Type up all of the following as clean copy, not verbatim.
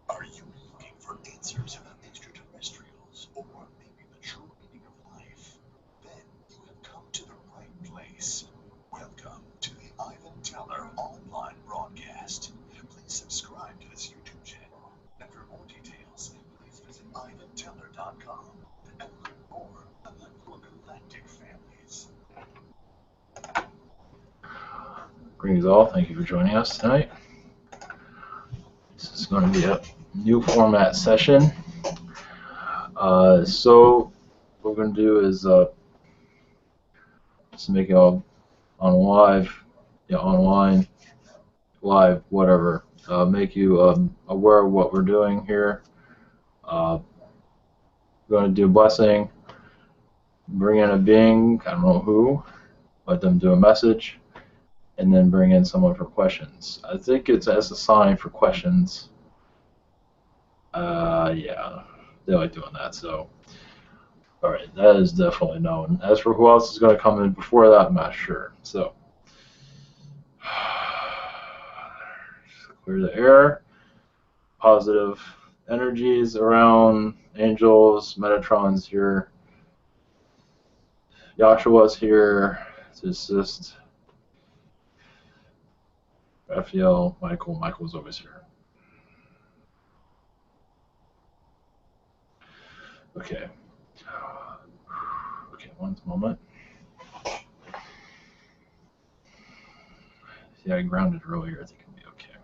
Are you looking for answers about extraterrestrials or maybe the true meaning of life? Then you have come to the right place. Welcome to the Ivan Teller online broadcast. Please subscribe to this YouTube channel. And for more details, please visit ivanteller.com and learn more about your galactic families. Greetings all, thank you for joining us tonight. This is going to be a new format session. So what we're going to do is just make it all on live, online, live, whatever. Make you aware of what we're doing here. We're going to do a blessing, bring in a being, I don't know who, let them do a message, and then bring in someone for questions. I think it's Essassani for questions. Yeah, they like doing that, so. Alright, that is definitely known. As for who else is going to come in before that, I'm not sure. So, clear the air. Positive energies around. Angels, Metatron's here. Yahshua's here to assist. Yahyel, Michael's always here. Okay. Okay, one moment. See, I grounded earlier. I think it'll be okay.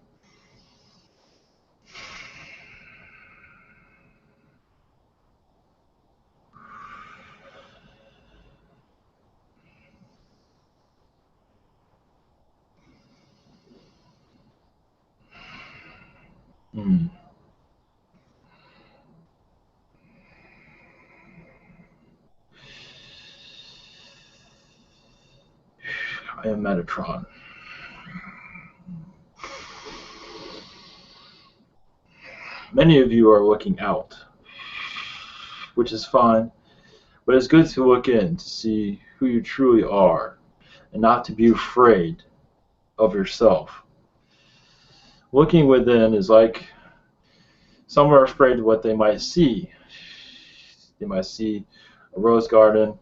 I am Metatron. Many of you are looking out, which is fine, but it's good to look in to see who you truly are and not to be afraid of yourself. Looking within is like some are afraid of what they might see. They might see a rose garden,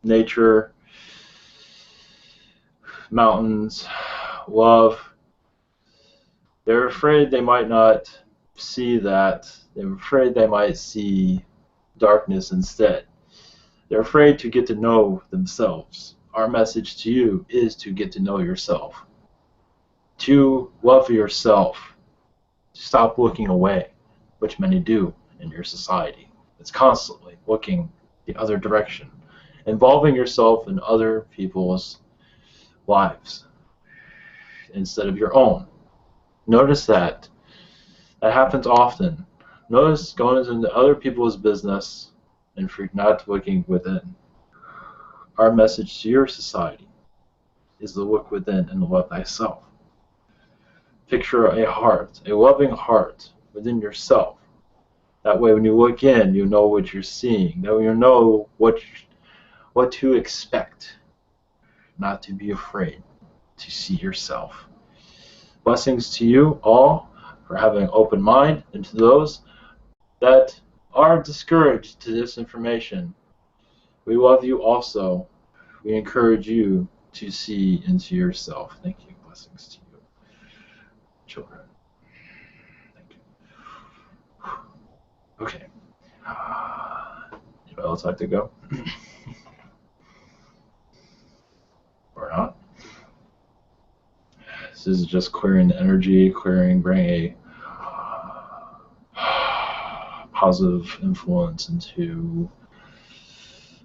nature, mountains, love. They're afraid they might not see that. They're afraid they might see darkness instead. They're afraid to get to know themselves. Our message to you is to get to know yourself, to love yourself, to stop looking away, which many do in your society. It's constantly looking the other direction, involving yourself in other people's lives instead of your own. Notice that. That happens often. Notice going into other people's business and not looking within. Our message to your society is to look within and love thyself. Picture a heart, a loving heart within yourself. That way when you look in, you know what you're seeing. That way you know what to expect. Not to be afraid to see yourself. Blessings to you all for having an open mind, and to those that are discouraged to this information. We love you also. We encourage you to see into yourself. Thank you. Blessings to you, children. Thank you. Okay. Anybody else like to go? Or not? This is just clearing the energy, bring a positive influence into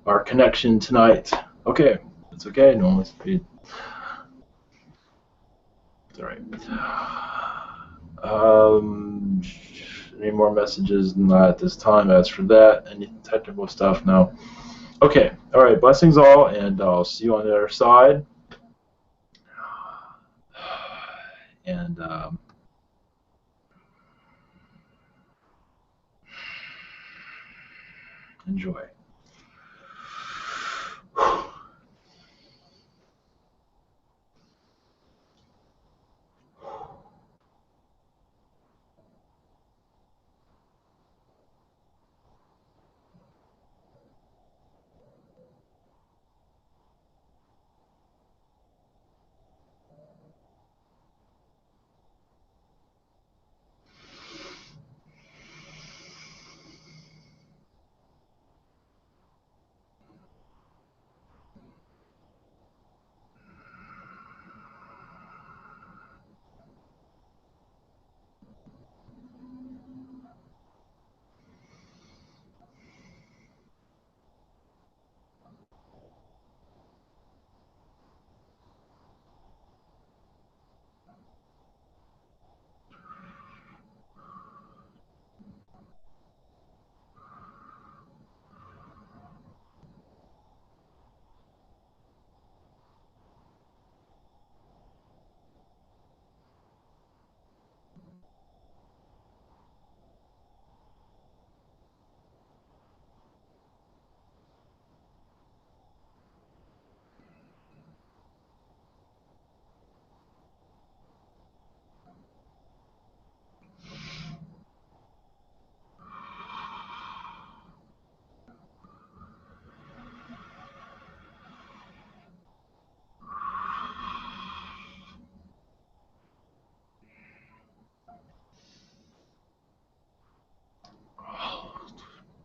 our connection tonight. Okay, it's okay. Normally speed. It's all right. Any more messages? Not at this time. As for that, any technical stuff? No. Okay. All right. Blessings all, and I'll see you on the other side. And enjoy.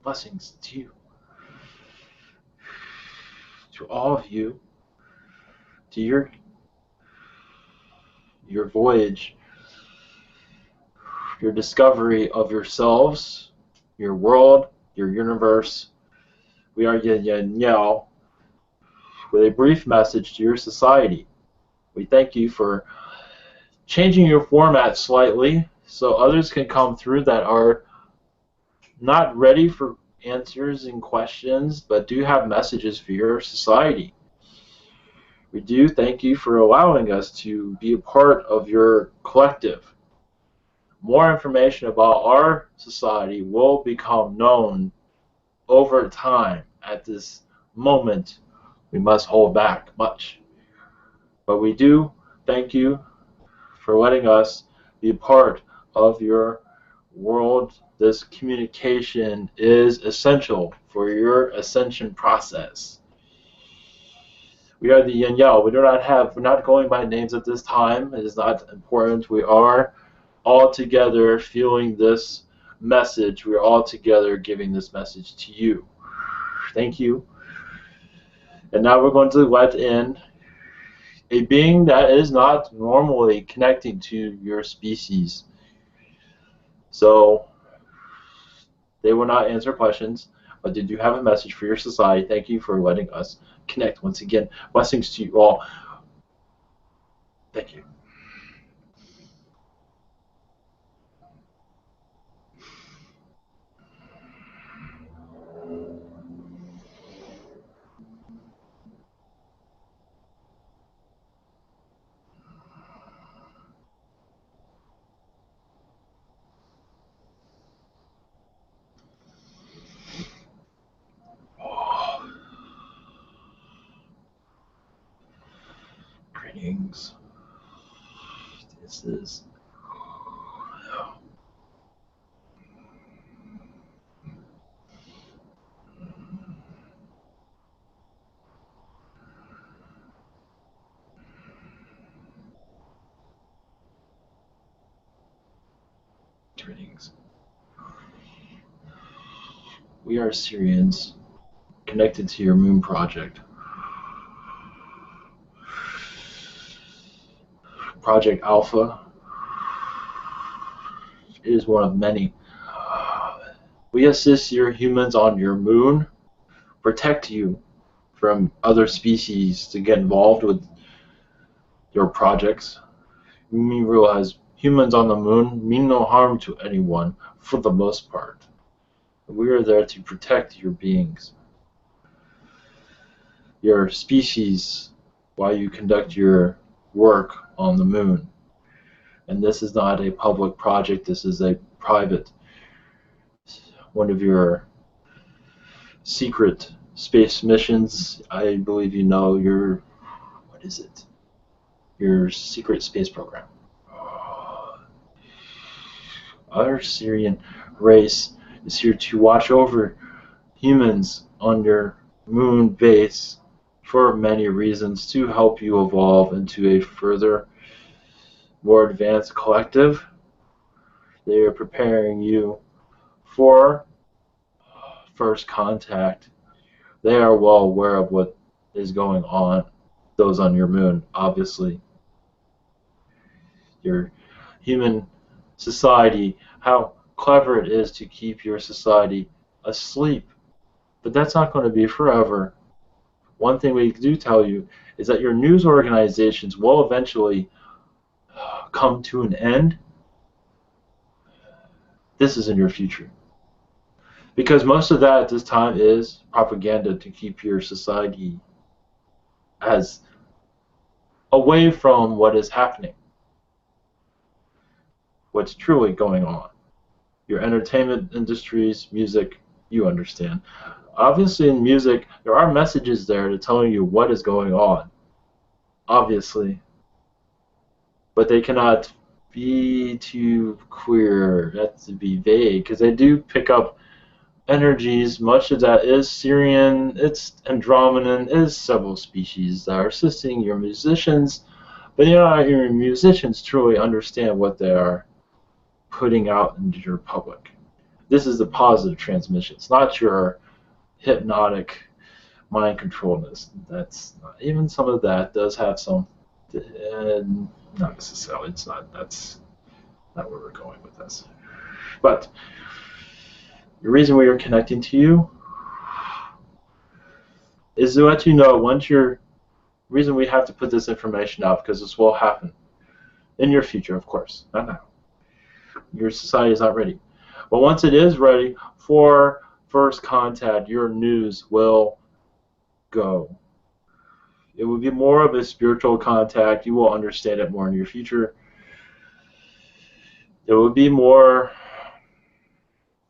Blessings to you, to all of you, to your voyage, your discovery of yourselves, your world, your universe. We are Yahyel with a brief message to your society. We thank you for changing your format slightly so others can come through that are not ready for answers and questions but do have messages for your society. We do thank you for allowing us to be a part of your collective. More information about our society will become known over time. At this moment, we must hold back much. But we do thank you for letting us be a part of your world. This communication is essential for your ascension process. We are the Yahyel. We're not going by names at this time. It is not important. We are all together feeling this message. We are all together giving this message to you. Thank you. And now we're going to let in a being that is not normally connecting to your species. So they will not answer questions, but they do have a message for your society. Thank you for letting us connect once again. Blessings to you all. Thank you. Oh, greetings. This is greetings. We are Sirians connected to your moon project. Project Alpha is one of many. We assist your humans on your moon, protect you from other species to get involved with your projects. We realize humans on the moon mean no harm to anyone for the most part. We are there to protect your beings, your species, while you conduct your work on the moon. And this is not a public project, this is a private, one of your secret space missions. I believe you know your, what is it? Your secret space program. Our Sirian race is here to watch over humans on your moon base for many reasons, to help you evolve into a further, more advanced collective. They are preparing you for first contact. They are well aware of what is going on, those on your moon, obviously. Your human society, how clever it is to keep your society asleep. But that's not going to be forever. One thing we do tell you is that your news organizations will eventually come to an end. This is in your future. Because most of that at this time is propaganda to keep your society as away from what is happening, what's truly going on. Your entertainment industries, music, you understand. Obviously in music, there are messages there to tell you what is going on, obviously. But they cannot be too queer, that's to be vague, because they do pick up energies. Much of that is Sirian, it's Andromedan, is several species that are assisting your musicians, but your musicians truly understand what they are putting out into your public. This is the positive transmission. It's not your hypnotic mind controlledness. That's even some of that does have some, not necessarily. It's not. That's not where we're going with this. But the reason we are connecting to you is to let you know once you're. Reason we have to put this information out because this will happen in your future, of course, not now. Your society is not ready. But once it is ready for first contact, your news will go. It will be more of a spiritual contact. You will understand it more in your future. It will be more,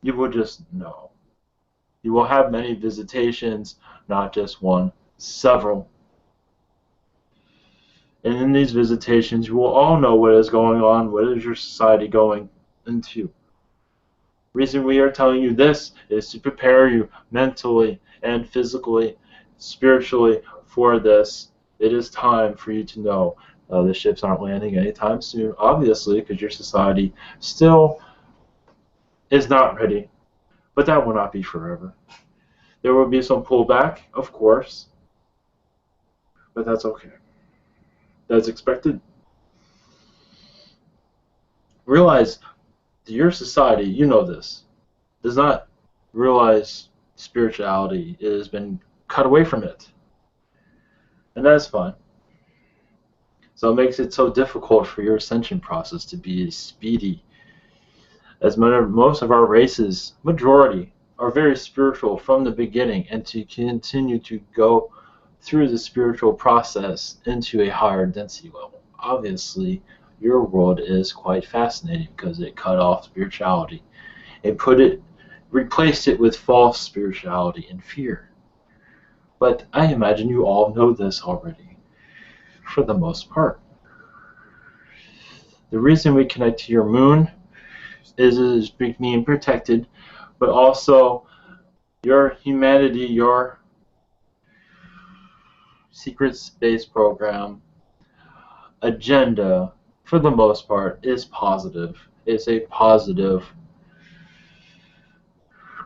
you will just know. You will have many visitations, not just one, several. And in these visitations, you will all know what is going on, what is your society going into. The reason we are telling you this is to prepare you mentally and physically, spiritually for this. It is time for you to know the ships aren't landing anytime soon, obviously, because your society still is not ready. But that will not be forever. There will be some pullback, of course, but that's okay. That's expected. Realize that your society, you know this, does not realize spirituality. It has been cut away from it. And that's fine. So it makes it so difficult for your ascension process to be speedy. As most of our races, majority, are very spiritual from the beginning, and to continue to go through the spiritual process into a higher density level. Obviously, your world is quite fascinating because it cut off spirituality and replaced it with false spirituality and fear. But I imagine you all know this already, for the most part. The reason we connect to your moon is being protected, but also your humanity, your secret space program agenda, for the most part, is positive. It's a positive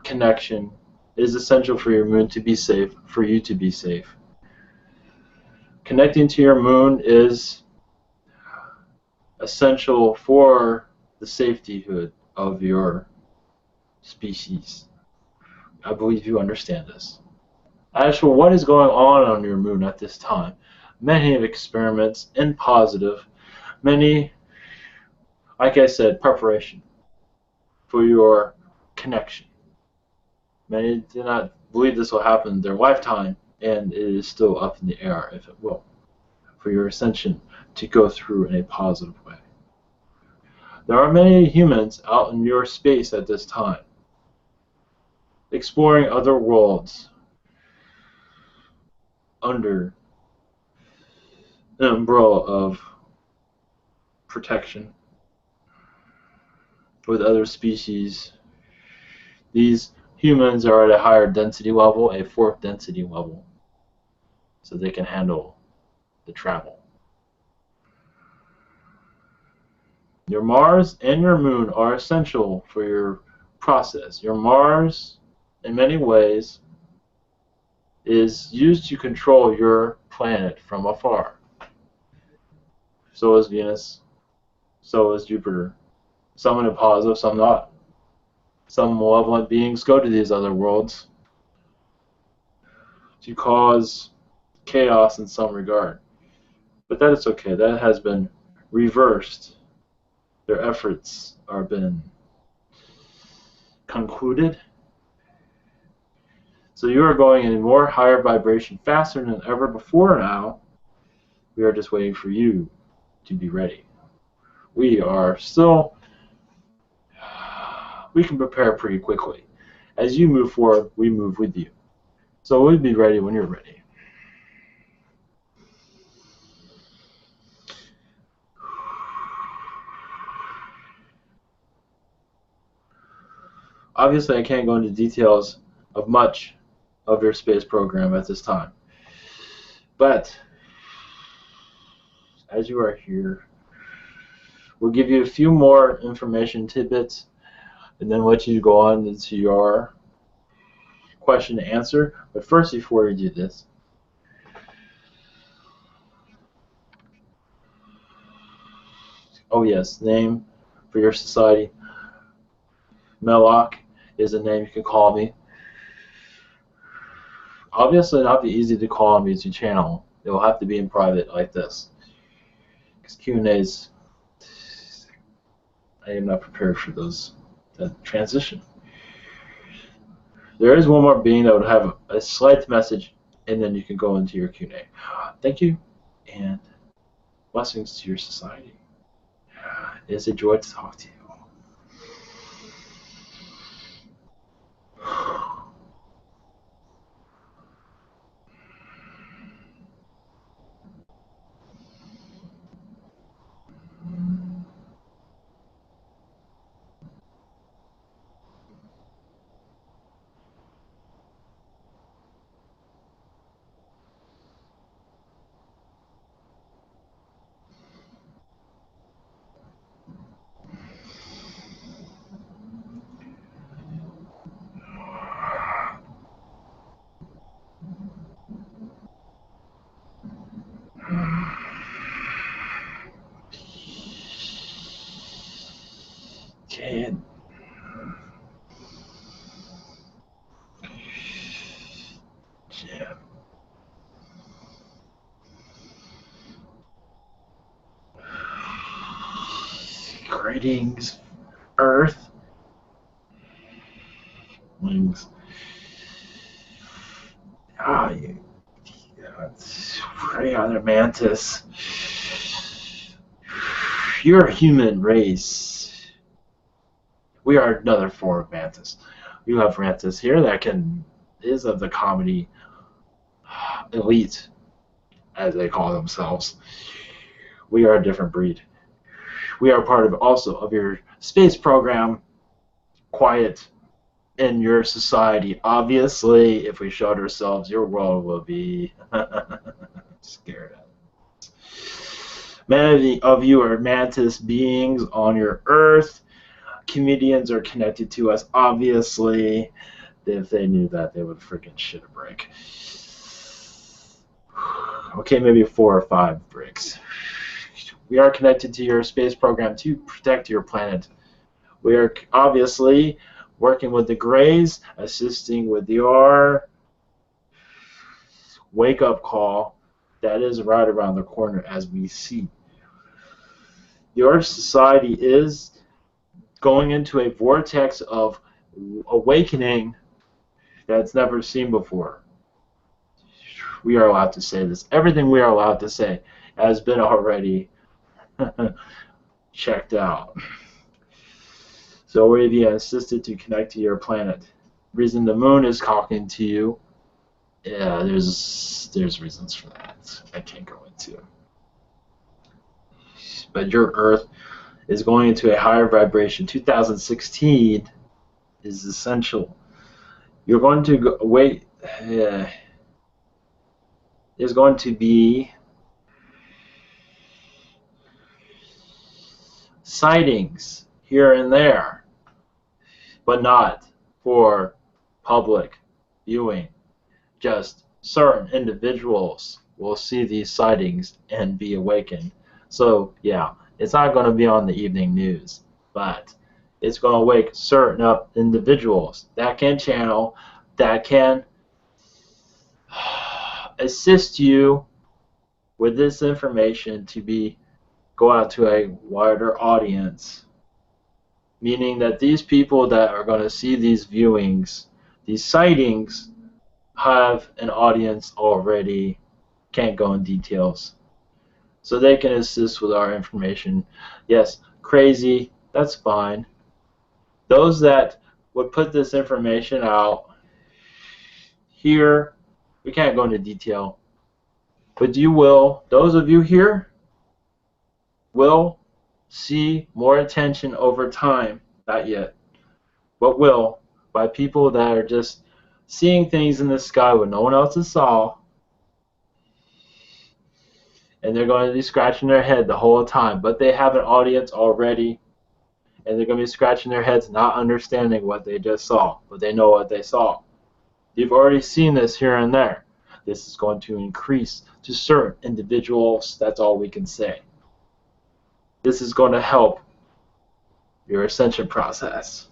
connection. It is essential for your moon to be safe, for you to be safe. Connecting to your moon is essential for the safetyhood of your species. I believe you understand this. As for what is going on your moon at this time, many experiments in positive, many, like I said, preparation for your connection. Many do not believe this will happen in their lifetime, and it is still up in the air if it will, for your ascension to go through in a positive way. There are many humans out in your space at this time, exploring other worlds under an umbrella of protection with other species. These humans are at a higher density level, a fourth density level, so they can handle the travel. Your Mars and your Moon are essential for your process. Your Mars, in many ways, is used to control your planet from afar. So is Venus, so is Jupiter. Some in a positive, some not. Some malevolent beings go to these other worlds to cause chaos in some regard. But that is okay. That has been reversed. Their efforts are been concluded. So you are going in a more higher vibration faster than ever before now. We are just waiting for you to be ready. We are still, we can prepare pretty quickly. As you move forward, we move with you. So we'll be ready when you're ready. Obviously, I can't go into details of much of your space program at this time. But as you are here, we'll give you a few more information tidbits and then let you go on into your question and answer. But first, before we do this, oh yes, name for your society. Melloc is a name you can call me. Obviously, not be easy to call on me to channel. It will have to be in private like this. Because Q&As, I am not prepared for those, that transition. There is one more being that would have a slight message, and then you can go into your Q&A. Thank you, and blessings to your society. It is a joy to talk to you. Okay. Yeah. Greetings, Earth. Wings. Ah, pray on the Mantis. You're a human race. We are another form of Mantis. You have Mantis here that is of the comedy elite, as they call themselves. We are a different breed. We are part of also of your space program. Quiet in your society. Obviously, if we showed ourselves, your world will be scared of. Many of you are Mantis beings on your Earth. Comedians are connected to us, obviously. If they knew that, they would freaking shit a brick. Okay, maybe 4 or 5 bricks. We are connected to your space program to protect your planet. We are obviously working with the Greys, assisting with your wake-up call that is right around the corner as we see. Your society is going into a vortex of awakening that's never seen before. We are allowed to say this. Everything we are allowed to say has been already checked out. So we're being assisted to connect to your planet. Reason the moon is talking to you, yeah, there's reasons for that. I can't go into. But your Earth is going into a higher vibration. 2016 is essential. You're going to go, wait. There's going to be sightings here and there, but not for public viewing. Just certain individuals will see these sightings and be awakened. So yeah, it's not going to be on the evening news, but it's going to wake certain up individuals that can channel, that can assist you with this information to go out to a wider audience. Meaning that these people that are going to see these viewings, these sightings, have an audience already, can't go in details. So they can assist with our information. Yes, crazy, that's fine. Those that would put this information out here, we can't go into detail. But you will, those of you here, will see more attention over time. Not yet, but will, by people that are just seeing things in the sky when no one else has saw, and they're going to be scratching their head the whole time, but they have an audience already, and they're going to be scratching their heads not understanding what they just saw, but they know what they saw. You've already seen this here and there. This is going to increase to certain individuals. That's all we can say. This is going to help your ascension process.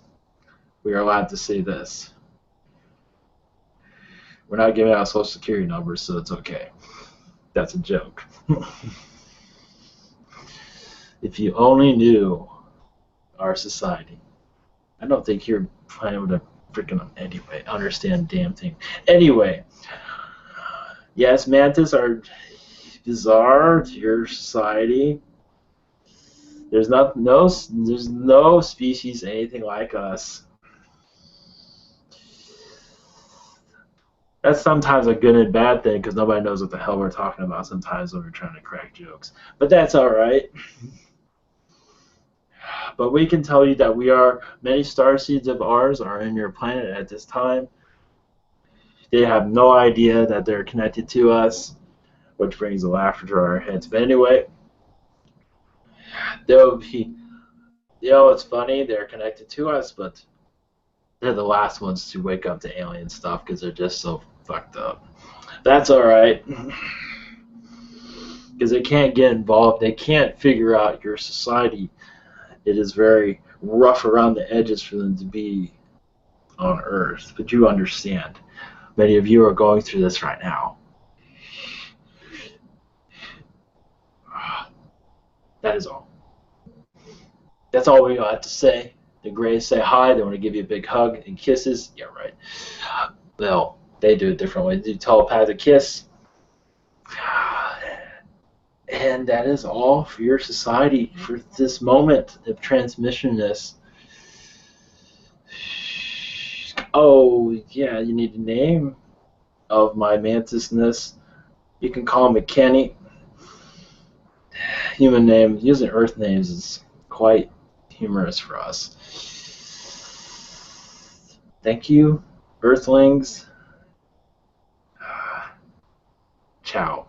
We are allowed to say this. We're not giving out social security numbers, so it's okay. That's a joke. If you only knew our society, I don't think you're planning to freaking anyway understand damn thing. Anyway, yes, Mantis are bizarre to your society. There's no species anything like us. That's sometimes a good and bad thing because nobody knows what the hell we're talking about sometimes when we're trying to crack jokes. But that's all right. But we can tell you that many starseeds of ours are in your planet at this time. They have no idea that they're connected to us, which brings a laughter to our heads. But anyway, they'll be, it's funny, they're connected to us, but they're the last ones to wake up to alien stuff because they're just so fucked up. That's all right. Because they can't get involved. They can't figure out your society. It is very rough around the edges for them to be on Earth. But you understand. Many of you are going through this right now. That is all. That's all we got to say. The Greys say hi. They want to give you a big hug and kisses. Yeah, right. Well, they do it different ways. They do telepathic kiss. And that is all for your society for this moment of transmissionness. Oh, yeah, you need a name of my mantisness. You can call me Kenny. Human name, using Earth names is quite humorous for us. Thank you, Earthlings. Ciao.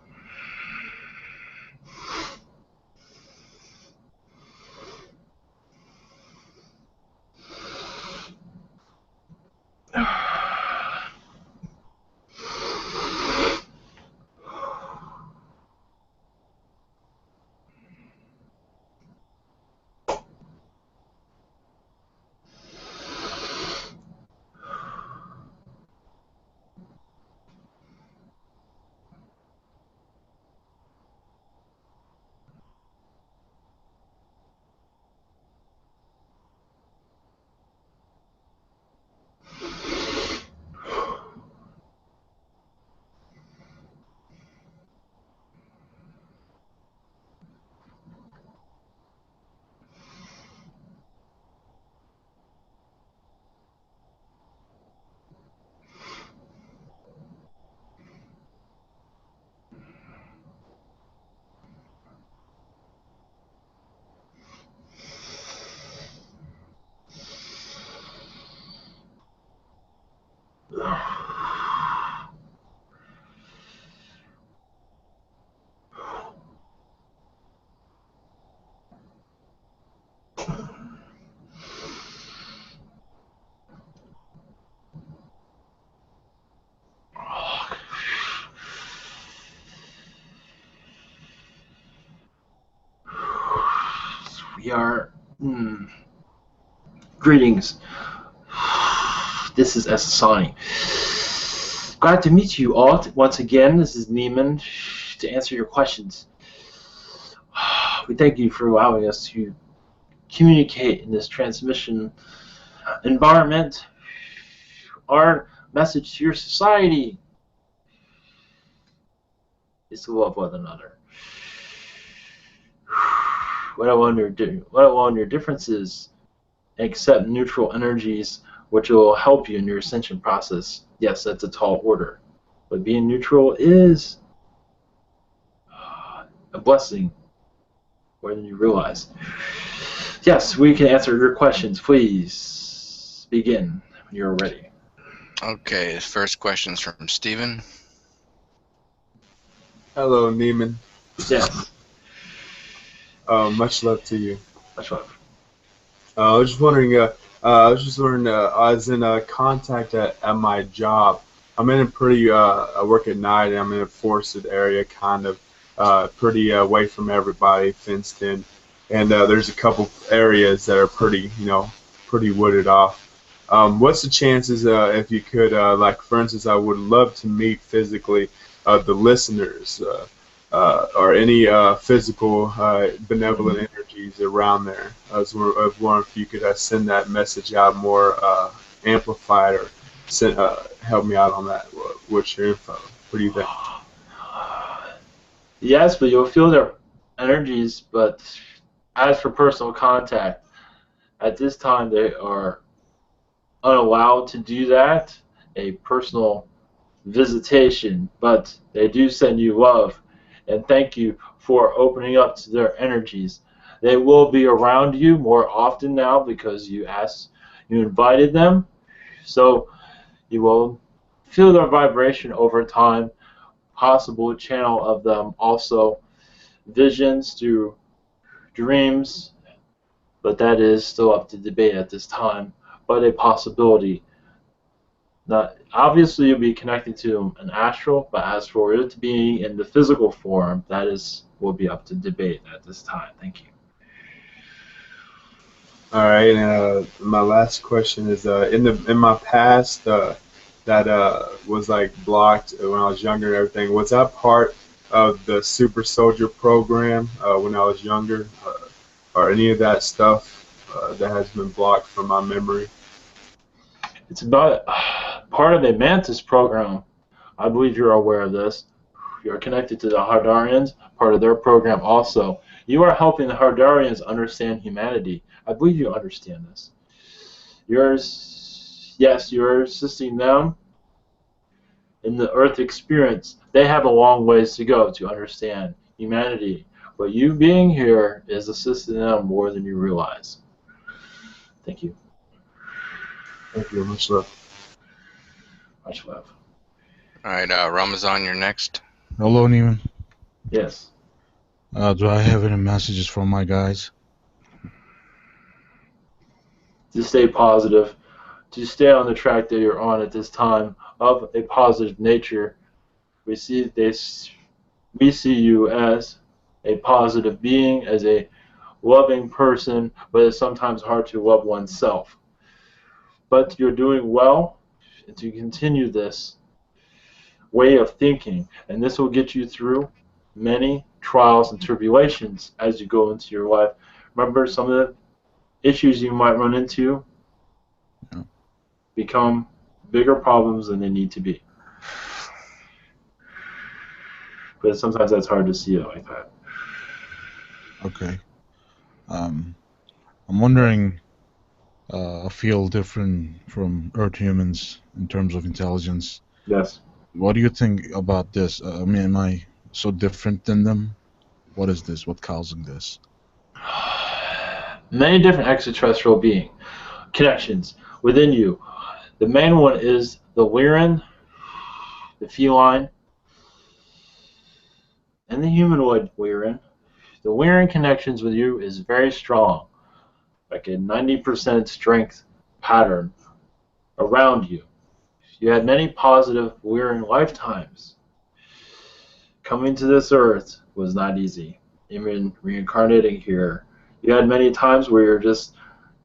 We are. Greetings. This is Essassani. Glad to meet you all once again. This is Neiman to answer your questions. We thank you for allowing us to communicate in this transmission environment. Our message to your society is to love one another. Let alone your differences, and accept neutral energies, which will help you in your ascension process. Yes, that's a tall order, but being neutral is a blessing more than you realize. Yes, we can answer your questions. Please begin when you're ready. Okay, the first question is from Steven. Hello, Neiman. Yes. Much love to you. Much love. I was in contact at my job. I'm in a pretty, I work at night, and I'm in a forested area, kind of, pretty away from everybody, fenced in. And there's a couple areas that are pretty, pretty wooded off. What's the chances, if you could, like, for instance, I would love to meet physically the listeners, or any physical benevolent energies around there. I was wondering if you could send that message out more amplified, or help me out on that. What's your info? What do you think? Yes, but you'll feel their energies. But as for personal contact, at this time they are unallowed to do that. A personal visitation, but they do send you love and thank you for opening up to their energies. They will be around you more often now because you invited them, so you will feel their vibration over time. Possible channel of them also visions through dreams, but that is still up to debate at this time. But a possibility. Not obviously you'll be connected to an astral, but as for it to be in the physical form, that is will be up to debate at this time. Thank you. All right, and my last question is, in my past, that was like blocked when I was younger and everything. Was that part of the super soldier program when I was younger, or any of that stuff that has been blocked from my memory? It's about part of a Mantis program. I believe you're aware of this. You're connected to the Hardarians, part of their program also. You are helping the Hardarians understand humanity. I believe you understand this. You're assisting them in the Earth experience. They have a long ways to go to understand humanity. But you being here is assisting them more than you realize. Thank you. Thank you. Much love. Much love. All right, Ramazan, you're next. Hello, Neiman. Yes. Do I have any messages from my guys? To stay positive, to stay on the track that you're on at this time of a positive nature. We see you as a positive being, as a loving person, but it's sometimes hard to love oneself. But you're doing well, and to continue this way of thinking, and this will get you through many trials and tribulations as you go into your life. Remember, some of the issues you might run into become bigger problems than they need to be. But sometimes that's hard to see it like that. Okay. I'm wondering, I feel different from Earth humans in terms of intelligence. Yes. What do you think about this? I mean, am I so different than them? What is this? What's causing this? Many different extraterrestrial being connections within you. The main one is the Lyran, the feline, and the humanoid Lyran. The Lyran connections with you is very strong, like a 90% strength pattern around you. You had many positive Lyran lifetimes. Coming to this earth was not easy. Even reincarnating here, you had many times where you're just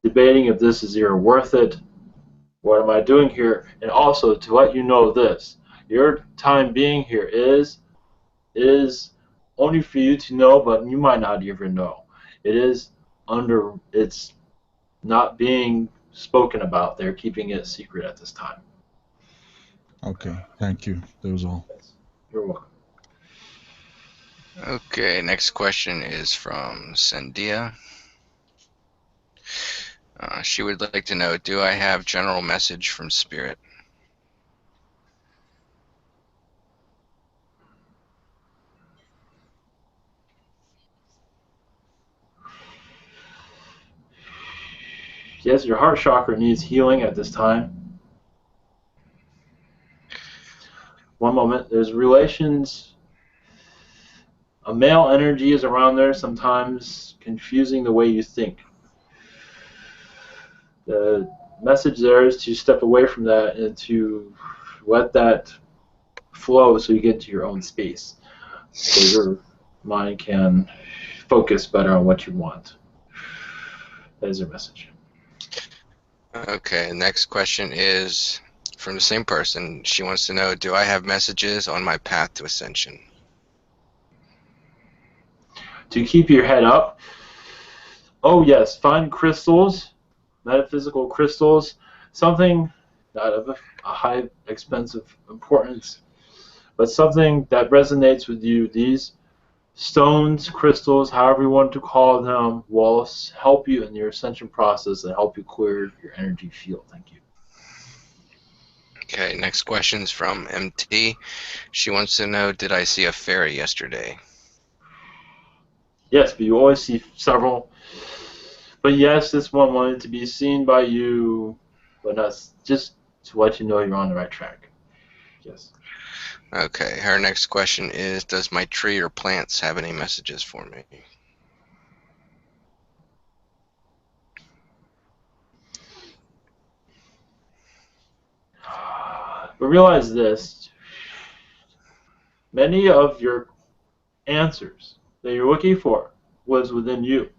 debating if this is even worth it. What am I doing here? And also to let you know this, your time being here is only for you to know, but you might not even know. It's not being spoken about. They're keeping it secret at this time. Okay, thank you. That was all. You're welcome. Okay, next question is from Sandia. She would like to know, do I have general message from Spirit? Yes, your heart chakra needs healing at this time. One moment. There's relations. A male energy is around there, sometimes confusing the way you think. The message there is to step away from that and to let that flow so you get to your own space. So your mind can focus better on what you want. That is your message. Okay, next question is from the same person. She wants to know, do I have messages on my path to ascension? To keep your head up, oh yes, find crystals, metaphysical crystals, something not of a high expensive importance, but something that resonates with you. These stones, crystals, however you want to call them, will help you in your ascension process and help you clear your energy field. Thank you. Okay, next question is from MT. She wants to know, did I see a fairy yesterday? Yes, but you always see several. But yes, this one wanted to be seen by you, but not just to let you know you're on the right track. Yes. Okay, her next question is, does my tree or plants have any messages for me? But realize this, many of your answers that you're looking for was within you.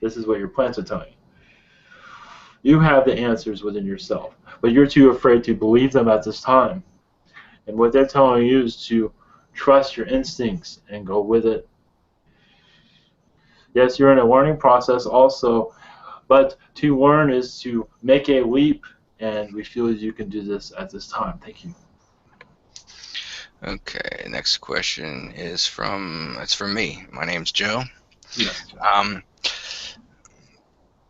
This is what your plants are telling you. You have the answers within yourself, but you're too afraid to believe them at this time. And what they're telling you is to trust your instincts and go with it. Yes, you're in a learning process also, but to learn is to make a leap, and we feel you can do this at this time. Thank you. Okay, next question is it's from me. My name's Joe. Yes.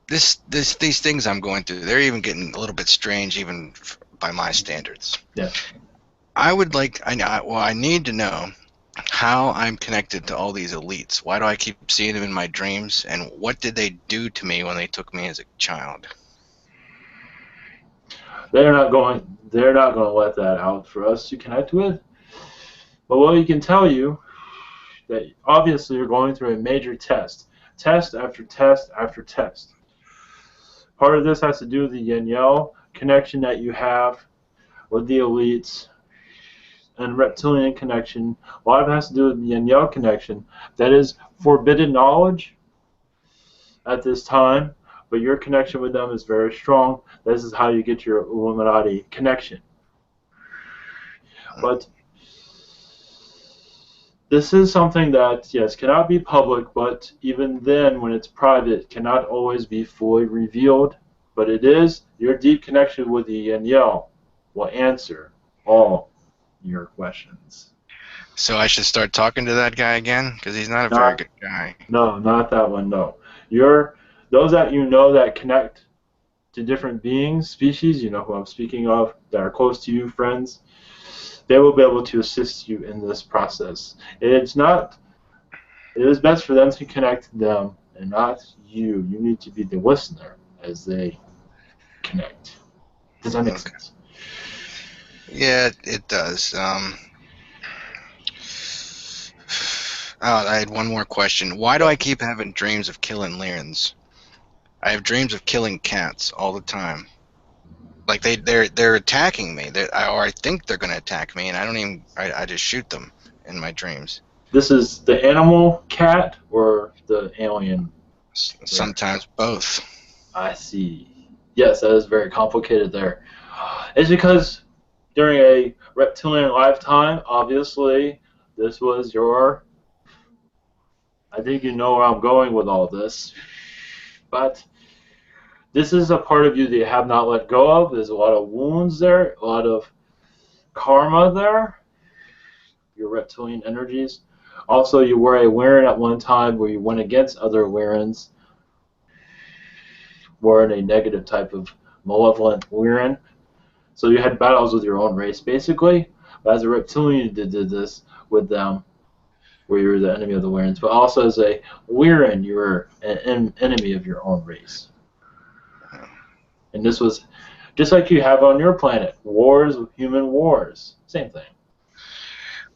These things I'm going through, they're even getting a little bit strange, even by my standards. Yeah. I need to know how I'm connected to all these elites. Why do I keep seeing them in my dreams? And what did they do to me when they took me as a child? They're not going to let that out for us to connect with. But what we can tell you that obviously you're going through a major test after test after test. Part of this has to do with the Yahyel connection that you have with the elites and reptilian connection. A lot of it has to do with the Yahyel connection. That is forbidden knowledge at this time, but your connection with them is very strong. This is how you get your Illuminati connection. But this is something that, yes, cannot be public, but even then, when it's private, cannot always be fully revealed. But it is your deep connection with the Yahyel will answer all your questions. So I should start talking to that guy again? Because he's not a very good guy. No, not that one, no. Those that you know that connect to different beings, species, you know who I'm speaking of, that are close to you, friends, they will be able to assist you in this process. It is best for them to connect to them and not you. You need to be the listener as they connect. Does that make sense? Yeah, it does. I had one more question. Why do I keep having dreams of killing Lyrans? I have dreams of killing cats all the time. Like they're attacking me, or I think they're gonna attack me, and I just shoot them in my dreams. This is the animal cat or the alien? Sometimes both. I see. Yes, that is very complicated there. It's because during a reptilian lifetime, obviously, this was your. I think you know where I'm going with all this. But this is a part of you that you have not let go of. There's a lot of wounds there, a lot of karma there, your reptilian energies. Also, you were a Lyran at one time where you went against other Lyrans, were in a negative type of malevolent Lyran. So you had battles with your own race, basically. But as a reptilian, you did this with them, where you were the enemy of the Lyrans. But also as a Lyran, you were an enemy of your own race. And this was just like you have on your planet, wars, human wars. Same thing.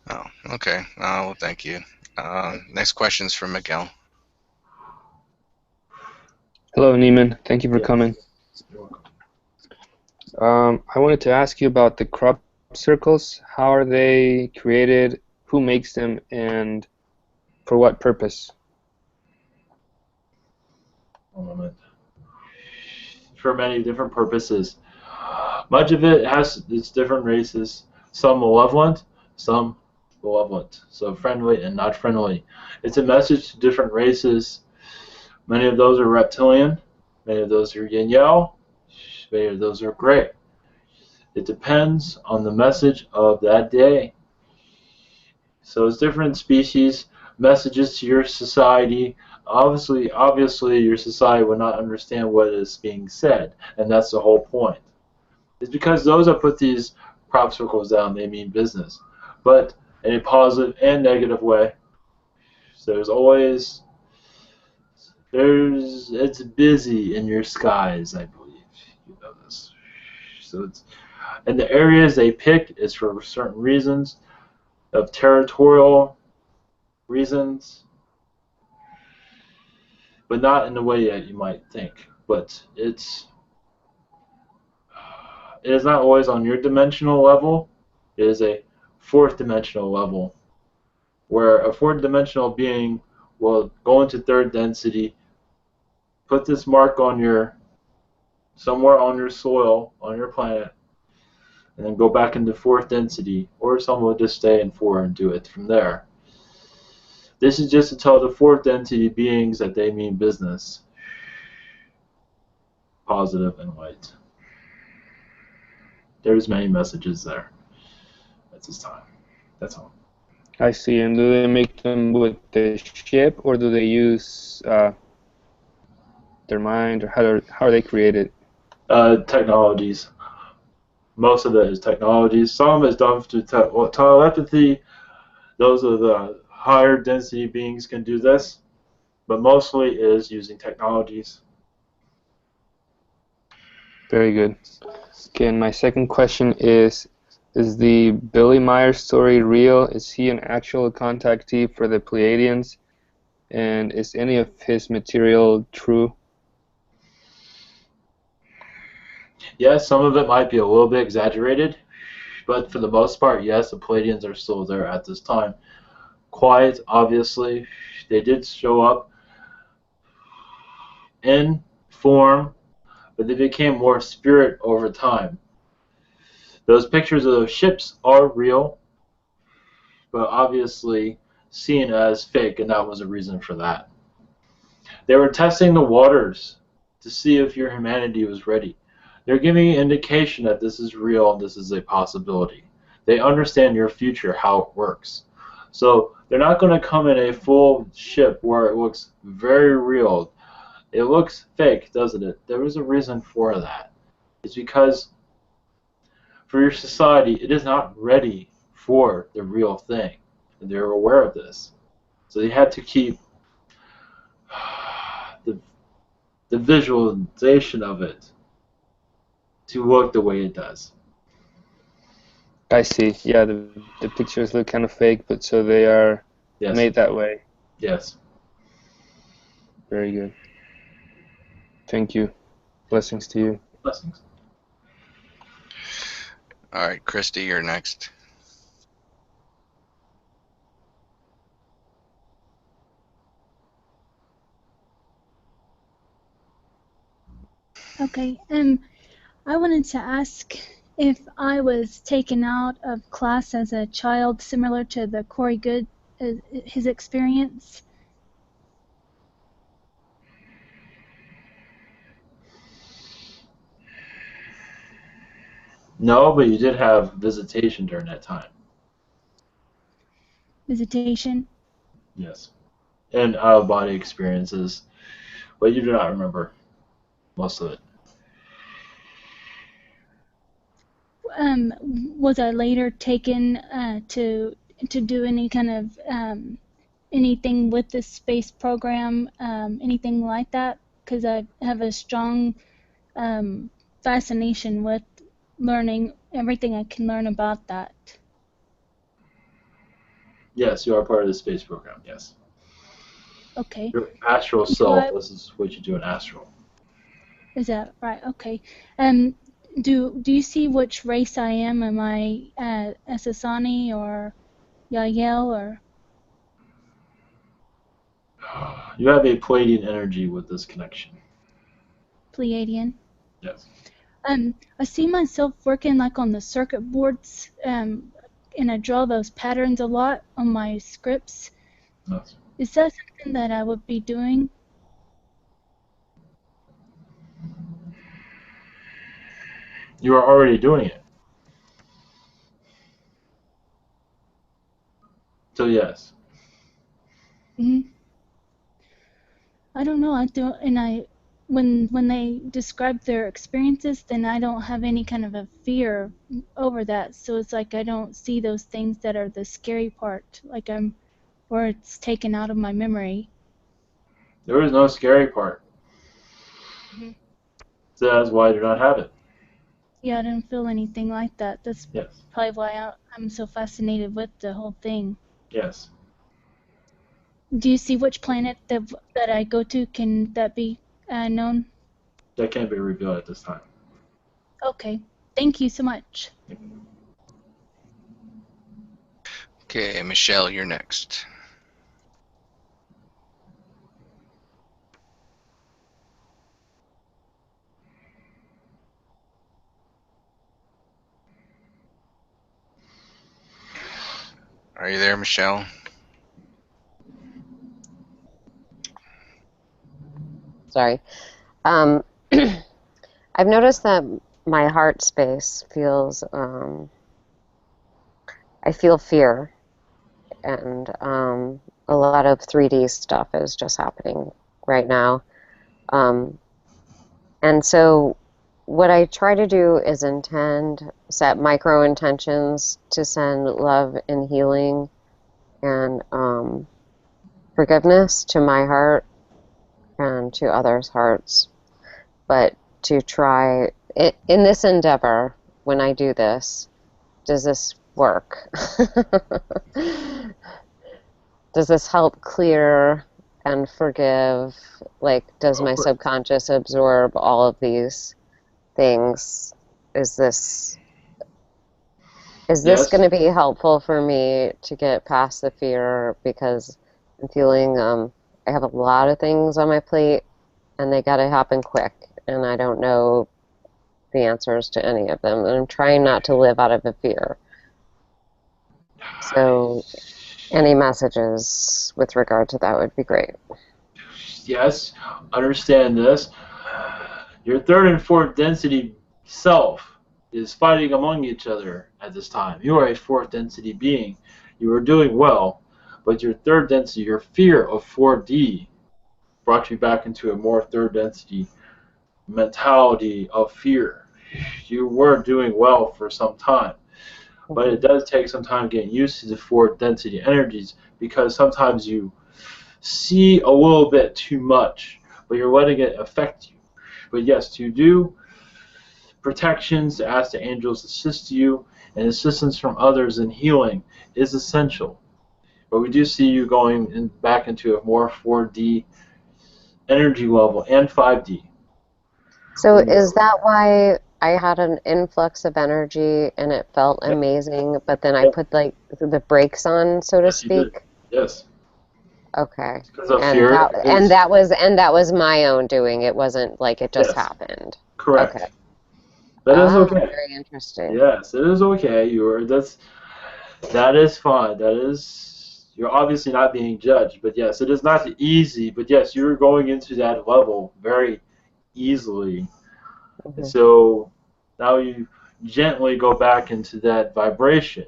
Oh, okay. Well, thank you. Next question is from Miguel. Hello, Neiman. Thank you for coming. I wanted to ask you about the crop circles. How are they created? Who makes them, and for what purpose? One moment. For many different purposes. Much of it has its different races. Some malevolent, some malevolent. So friendly and not friendly. It's a message to different races. Many of those are reptilian. Many of those are Yahyel. Many of those are gray. It depends on the message of that day. So it's different species, messages to your society. Obviously, your society will not understand what is being said, and that's the whole point. It's because those that put these prop circles down, they mean business, but in a positive and negative way. So it's busy in your skies, I believe. You know this. So it's and the areas they pick is for certain reasons of territorial reasons, but not in the way that you might think. But it is not always on your dimensional level. It is a fourth dimensional level, where a fourth dimensional being will go into third density, put this mark on your somewhere on your soil on your planet, and then go back into fourth density, or some will just stay in four and do it from there. This is just to tell the fourth density beings that they mean business, positive and light. There's many messages there at this time. That's all. I see. And do they make them with the ship, or do they use their mind, or how are they created? Technologies. Most of it is technologies. Some is done through telepathy. Those are the higher density beings can do this, but mostly is using technologies. Very good. Okay, and my second question is the Billy Meyer story real? Is he an actual contactee for the Pleiadians? And is any of his material true? Yes, some of it might be a little bit exaggerated, but for the most part, yes, the Palladians are still there at this time. Quiet, obviously. They did show up in form, but they became more spirit over time. Those pictures of those ships are real, but obviously seen as fake, and that was a reason for that. They were testing the waters to see if your humanity was ready. They're giving an indication that this is real and this is a possibility. They understand your future, how it works. So they're not going to come in a full ship where it looks very real. It looks fake, doesn't it? There is a reason for that. It's because for your society, it is not ready for the real thing. And they're aware of this. So they had to keep the visualization of it to look the way it does. I see. Yeah, the pictures look kind of fake, but so they are Yes. made that way. Yes. Very good. Thank you. Blessings to you. Blessings. All right, Christy, you're next. Okay, I wanted to ask if I was taken out of class as a child, similar to the Corey Good, his experience. No, but you did have visitation during that time. Visitation. Yes. And out-of-body experiences. But you do not remember most of it. Was I later taken to do any kind of anything with the space program, anything like that? Because I have a strong fascination with learning everything I can learn about that. Yes, you are part of the space program, yes. Okay. Your astral self, this is what you do in astral. Is that right? Okay. do you see which race I am? Am I Essassani or Yahyel or You have a Pleiadian energy with this connection. Pleiadian? Yes. I see myself working like on the circuit boards, and I draw those patterns a lot on my scripts. Yes. Is that something that I would be doing? You are already doing it. So yes. Hmm. I don't know. I don't, and when they describe their experiences, then I don't have any kind of a fear over that. So it's like I don't see those things that are the scary part, like or it's taken out of my memory. There is no scary part. Mhm. So that's why I do not have it. Yeah, I don't feel anything like that. That's Yes. probably why I'm so fascinated with the whole thing. Yes. Do you see which planet that I go to? Can that be known? That can't be revealed at this time. Okay. Thank you so much. Okay, Michelle, you're next. Are you there, Michelle? Sorry. I've noticed that my heart space feels, I feel fear, and a lot of 3D stuff is just happening right now. And so what I try to do is set micro intentions to send love and healing and forgiveness to my heart and to others' hearts. But to try it in this endeavor, when I do this, does this work? Does this help clear and forgive? Like, does my subconscious absorb all of these things? Is this Yes. going to be helpful for me to get past the fear? Because I'm feeling I have a lot of things on my plate and they got to happen quick, and I don't know the answers to any of them, and I'm trying not to live out of a fear. So any messages with regard to that would be great. Yes. Understand this. Your third and fourth density self is fighting among each other at this time. You are a fourth density being. You are doing well, but your third density, your fear of 4D, brought you back into a more third density mentality of fear. You were doing well for some time, but it does take some time getting used to the fourth density energies, because sometimes you see a little bit too much, but you're letting it affect you. But yes, to do protections, to ask the angels to assist you, and assistance from others in healing is essential. But we do see you going back into a more 4D energy level and 5D. So is that why I had an influx of energy and it felt amazing, but then I put like the brakes on, so to Yes, you did. speak? Yes. Okay. Because of And fear. that was my own doing. It wasn't like it just happened. Correct. Okay. That is okay. Very interesting. Yes, it is okay. That is fine. You're obviously not being judged, but yes, it is not easy. But yes, you're going into that level very easily, and so now you gently go back into that vibration.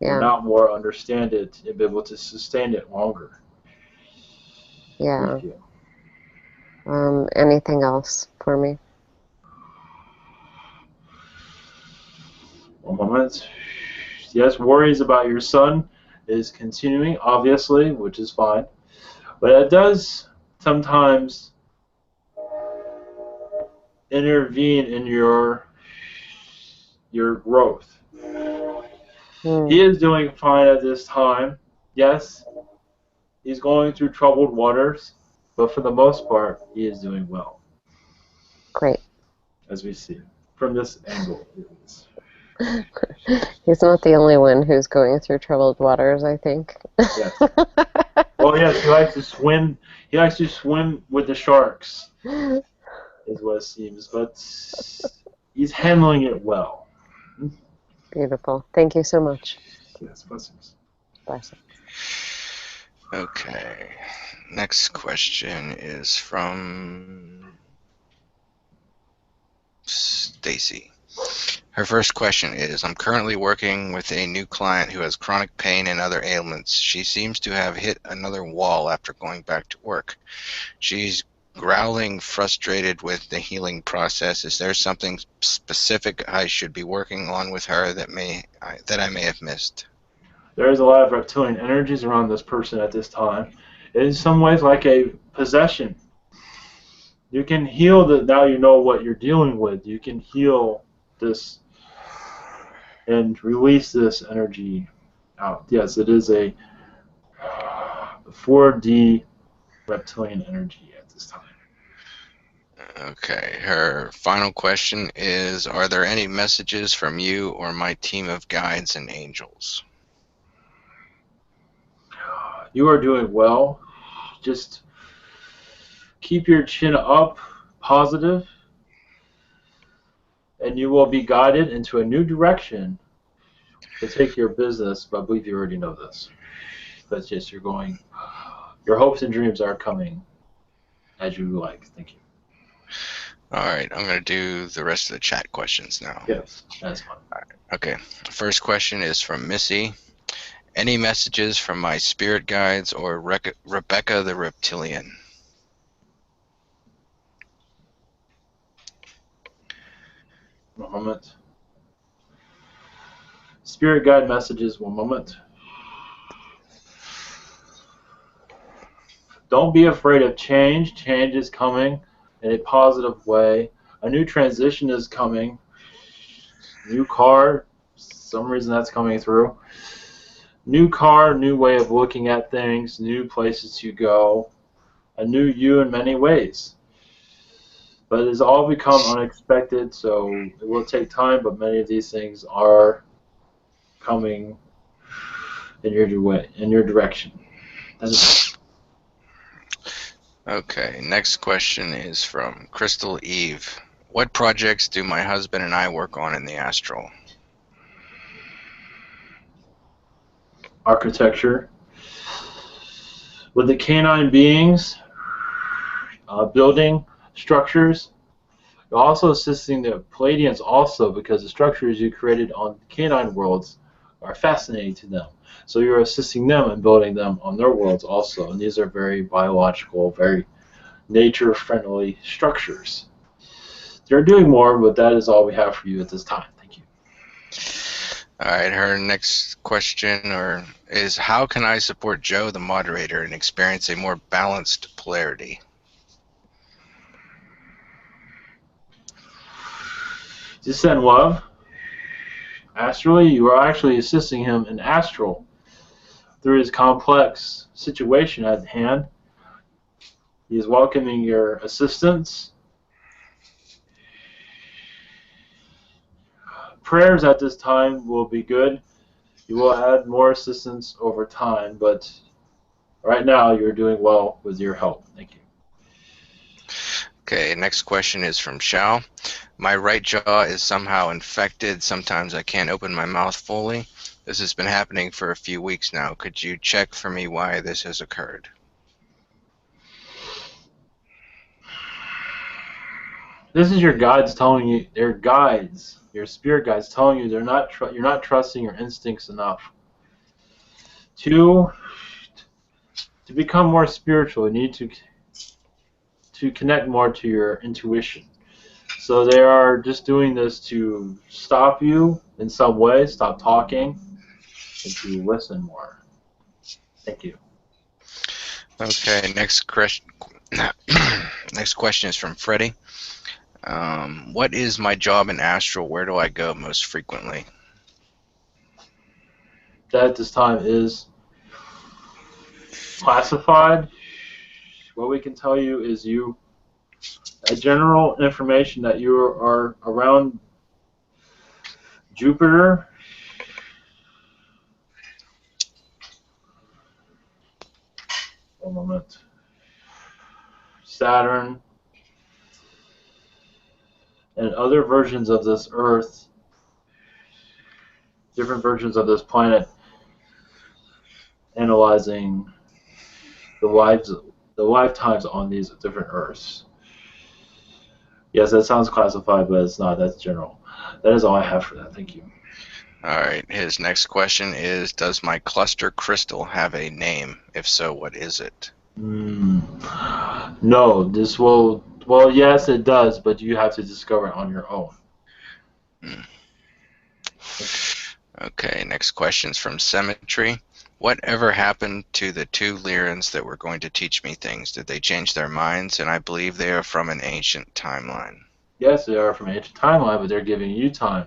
Yeah. Now more understand it and be able to sustain it longer. Yeah. Anything else for me? One moment. Yes, worries about your son is continuing, obviously, which is fine. But it does sometimes intervene in your growth. He is doing fine at this time. Yes, he's going through troubled waters, but for the most part, he is doing well. Great. As we see. from this angle. He's not the only one who's going through troubled waters, I think. Yes. Well, yes, he likes to swim. He likes to swim with the sharks, is what it seems. But he's handling it well. Beautiful. Thank you so much. Yes, blessings. Blessings. Okay. Next question is from Stacy. Her first question is, I'm currently working with a new client who has chronic pain and other ailments. She seems to have hit another wall after going back to work. She's growling, frustrated with the healing process. Is there something specific I should be working on with her that I may have missed? There is a lot of reptilian energies around this person at this time. It is in some ways like a possession. You can heal that now you know what you're dealing with. You can heal this and release this energy out. Yes, it is a 4D reptilian energy at this time. Okay, her final question is, are there any messages from you or my team of guides and angels? You are doing well. Just keep your chin up, positive, and you will be guided into a new direction to take your business. But I believe you already know this. But yes, you're going. Your hopes and dreams are coming as you like. Thank you. All right, I'm going to do the rest of the chat questions now. Yes, that's fine. Okay, first question is from Missy. Any messages from my spirit guides or Rebecca the Reptilian? One moment. Spirit guide messages, one moment. Don't be afraid of change. Change is coming in a positive way. A new transition is coming. New car, some reason that's coming through. New car, new way of looking at things, new places to go. A new you in many ways. But it has all become unexpected, so it will take time, but many of these things are coming in your direction. That's it. Okay, next question is from Crystal Eve. What projects do my husband and I work on in the astral? Architecture. With the canine beings, building structures. You're also assisting the Palladians also because the structures you created on canine worlds are fascinating to them. So you're assisting them in building them on their worlds also. And these are very biological, very nature-friendly structures. They're doing more, but that is all we have for you at this time. Thank you. All right, her next question is, how can I support Joe, the moderator, and experience a more balanced polarity? Just send love. Astrally, you are actually assisting him in astral through his complex situation at hand. He is welcoming your assistance. Prayers at this time will be good. You will add more assistance over time, but right now you're doing well with your help. Thank you. Okay, next question is from Shao. My right jaw is somehow infected. Sometimes I can't open my mouth fully. This has been happening for a few weeks now. Could you check for me why this has occurred? This is your guides telling you, their guides, your spirit guides telling you you're not trusting your instincts enough. To become more spiritual, you need to connect more to your intuition. So they are just doing this to stop you in some way, stop talking, and to listen more. Thank you. Okay, next question is from Freddie. What is my job in astral? Where do I go most frequently? That at this time is classified. What we can tell you is a general information that you are around Jupiter. One moment. Saturn. And other versions of this Earth, different versions of this planet, analyzing the lifetimes on these different Earths. Yes, that sounds classified, but it's not. That's general. That is all I have for that. Thank you. All right. His next question is, does my cluster crystal have a name? If so, what is it? No, this will... Well, yes, it does, but you have to discover it on your own. Okay, next question's from Cemetery. Whatever happened to the 2 Lyrans that were going to teach me things? Did they change their minds? And I believe they are from an ancient timeline. Yes, they are from ancient timeline, but they're giving you time.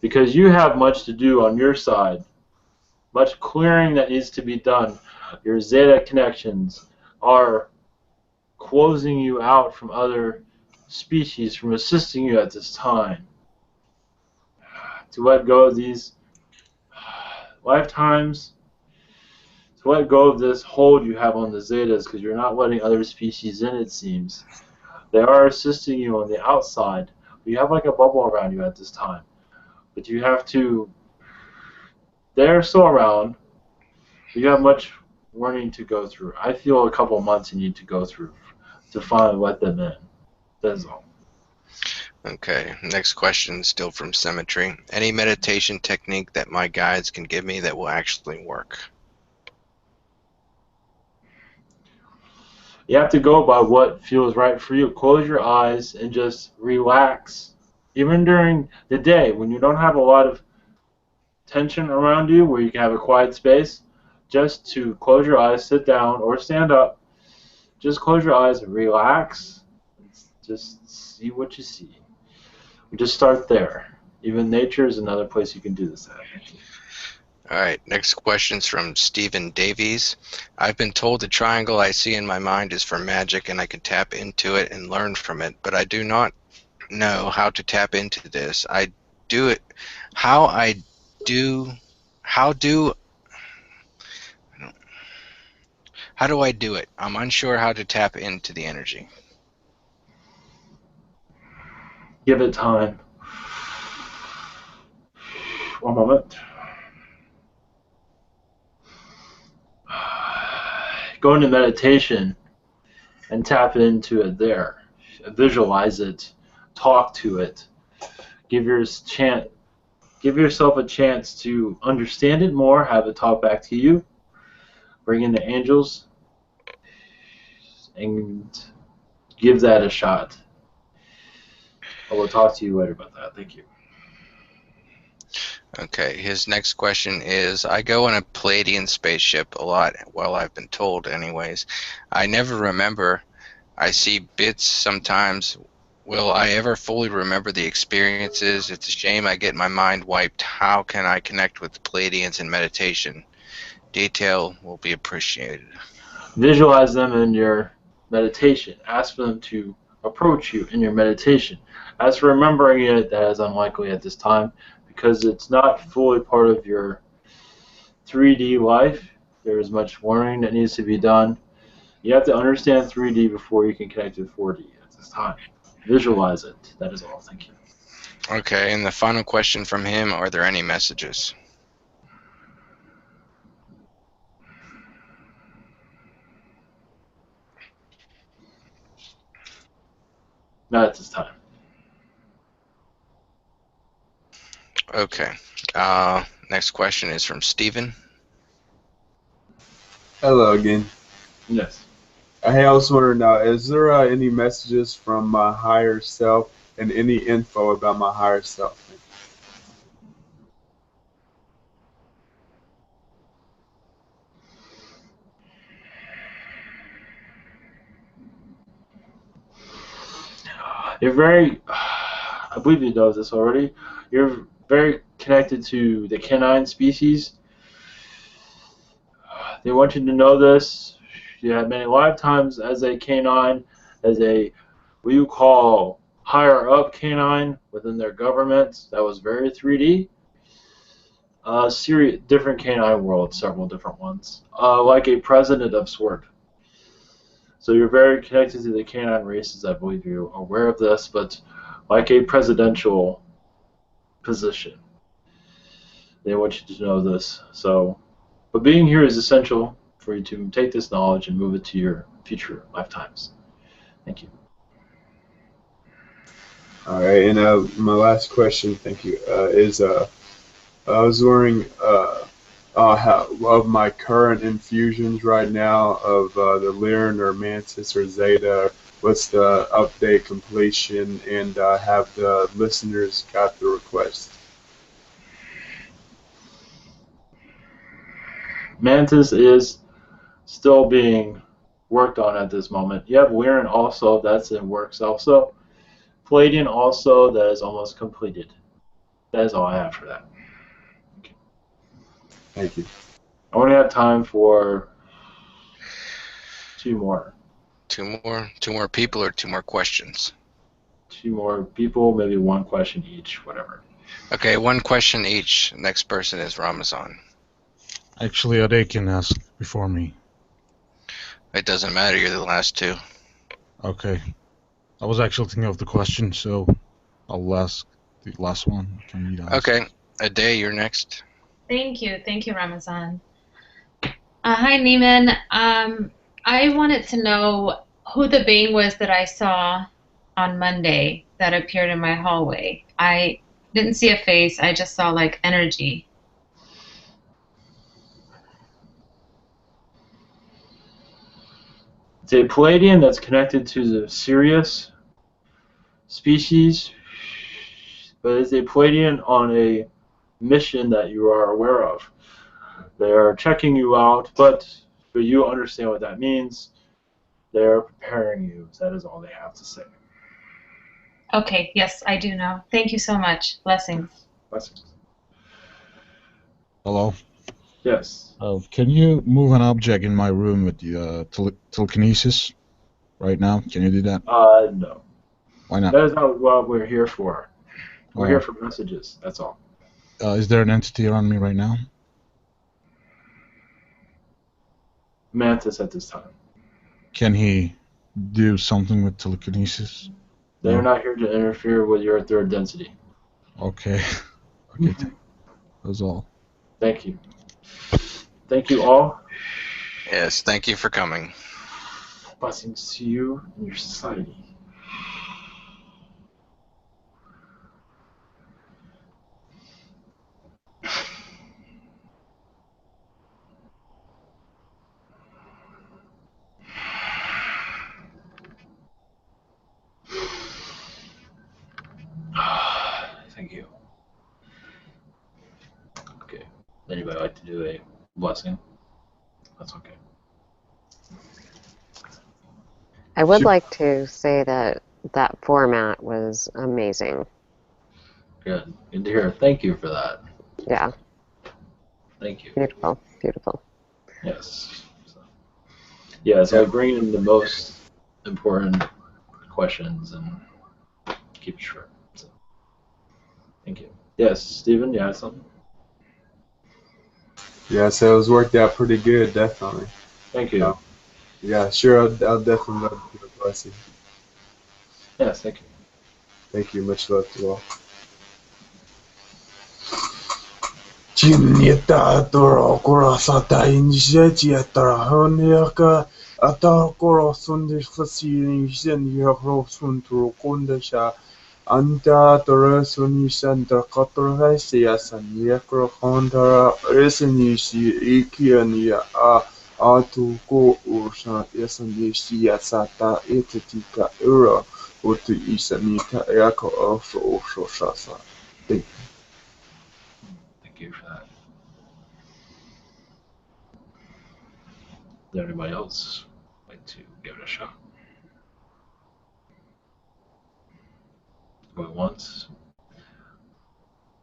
Because you have much to do on your side. Much clearing that needs to be done. Your Zeta connections are closing you out from other species from assisting you at this time. To let go of these lifetimes, to let go of this hold you have on the Zetas, because you're not letting other species in, it seems. They are assisting you on the outside. You have like a bubble around you at this time. But you have to... They're still around. But you have much learning to go through. I feel a couple months you need to go through to finally let them in. That's all. Okay, next question, still from Cemetery. Any meditation technique that my guides can give me that will actually work? You have to go by what feels right for you. Close your eyes and just relax. Even during the day when you don't have a lot of tension around you, where you can have a quiet space, just to close your eyes, sit down, or stand up. Just close your eyes and relax. Just see what you see. Just start there. Even nature is another place you can do this at. All right, next question's from Stephen Davies. I've been told the triangle I see in my mind is for magic and I can tap into it and learn from it, but I do not know how to tap into this. I do it. How do I do it? I'm unsure how to tap into the energy. Give it time. One moment. Go into meditation and tap into it there. Visualize it. Talk to it. Give yourself a chance to understand it more. Have it talk back to you. Bring in the angels and give that a shot. I will talk to you later about that. Thank you. Okay, his next question is, I go on a Palladian spaceship a lot, well, I've been told anyways. I never remember. I see bits sometimes. Will I ever fully remember the experiences? It's a shame I get my mind wiped. How can I connect with the Palladians in meditation? Detail will be appreciated. Visualize them in your meditation. Ask for them to approach you in your meditation. As for remembering it, that is unlikely at this time because it's not fully part of your 3D life. There is much learning that needs to be done. You have to understand 3D before you can connect with 4D at this time. Visualize it. That is all. Thank you. Okay, and the final question from him, are there any messages? Not at this time. Okay. Next question is from Steven. Hello again. Yes. Hey, I was wondering, is there any messages from my higher self and any info about my higher self? You're very, I believe you know this already, you're very connected to the canine species. They want you to know this. You had many lifetimes as a canine, as a, what you call higher up canine within their government that was very 3D. Different canine worlds, several different ones, like a president of sort. So you're very connected to the canine races. I believe you're aware of this, but like a presidential position. They want you to know this. So, but being here is essential for you to take this knowledge and move it to your future lifetimes. Thank you. All right, and my last question, thank you, is I was wondering how of my current infusions right now of the Lyran or Mantis or Zeta. What's the update completion, and have the listeners got the request? Mantis is still being worked on at this moment. You have Lyran also, that's in works also. Palladian also, that is almost completed. That is all I have for that. Thank you. I only have time for two more. Two more people, or two more questions? Two more people, maybe one question each, whatever. Okay, one question each. Next person is Ramazan. Actually, they can ask before me. It doesn't matter, you're the last two. Okay. I was actually thinking of the question, so I'll ask the last one. Can you ask? Okay, Ade, you're next. Thank you, Ramazan. Hi, Neiman. I wanted to know who the being was that I saw on Monday that appeared in my hallway. I didn't see a face, I just saw like energy. It's a Palladian that's connected to the Sirius species, but it's a Palladian on a mission that you are aware of. They are checking you out, but you understand what that means. They are preparing you. That is all they have to say. Okay, yes, I do know. Thank you so much. Blessings. Blessings. Hello? Yes. Can you move an object in my room with the telekinesis right now? Can you do that? No. Why not? That is not what we're here for. We're Oh. here for messages, that's all. Is there an entity around me right now? Mantis at this time. Can he do something with telekinesis? They're No? not here to interfere with your third density. Okay. Okay, that's all. Thank you. Thank you all. Yes, thank you for coming. Blessings to you and your society. Thank you. Okay. Anybody like to do a blessing? That's okay. I would Sure. like to say that that format was amazing. Good. Good to hear. Thank you for that. Yeah, Thank you. beautiful, beautiful. Yes. So I bring in the most important questions and keep it short. So, thank you. Yes, Stephen, you had something? Yeah, so it was worked out pretty good, definitely. Thank you. Yeah, sure, I'll definitely love to do a blessing. Yes, thank you. Thank you, much love to all. Chinita doro kurasa dainje jietara honiaka ata korosundi fasini sen yorosun turu kundasha anta toresuni santa katorhasia san yakro hondara esenisi ikiania atu ko ursa esenisi sata etetika ura utu isanita yako also shasa. Thank you. Thank you for that. Does anybody else like to give it a shot? Going once.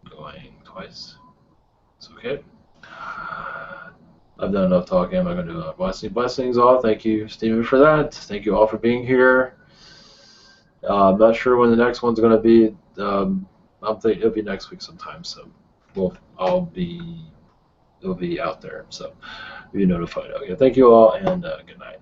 Going twice. It's okay. I've done enough talking. I'm not going to do a blessing. Blessings all. Thank you, Stephen, for that. Thank you all for being here. I'm not sure when the next one's going to be. I'm thinking it'll be next week sometime. So it'll be out there. So you'll be notified. Okay, thank you all, and good night.